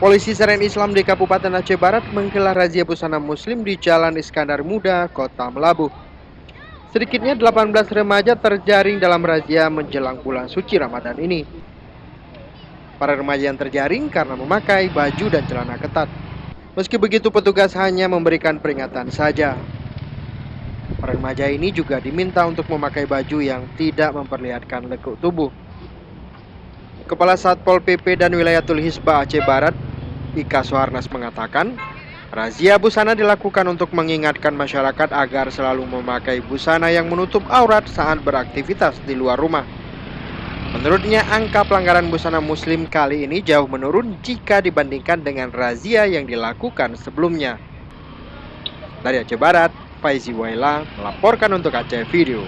Polisi Seren Islam di Kabupaten Aceh Barat menggelar razia busana muslim di Jalan Iskandar Muda, Kota Melabuh. Sedikitnya 18 remaja terjaring dalam razia menjelang bulan suci Ramadan ini. Para remaja yang terjaring karena memakai baju dan celana ketat. Meski begitu, petugas hanya memberikan peringatan saja. Para remaja ini juga diminta untuk memakai baju yang tidak memperlihatkan lekuk tubuh. Kepala Satpol PP dan Wilayatul Hisbah Aceh Barat, Ika Soeharnas mengatakan, razia busana dilakukan untuk mengingatkan masyarakat agar selalu memakai busana yang menutup aurat saat beraktivitas di luar rumah. Menurutnya, angka pelanggaran busana muslim kali ini jauh menurun jika dibandingkan dengan razia yang dilakukan sebelumnya. Dari Aceh Barat, Faizi Waila melaporkan untuk Aceh Video.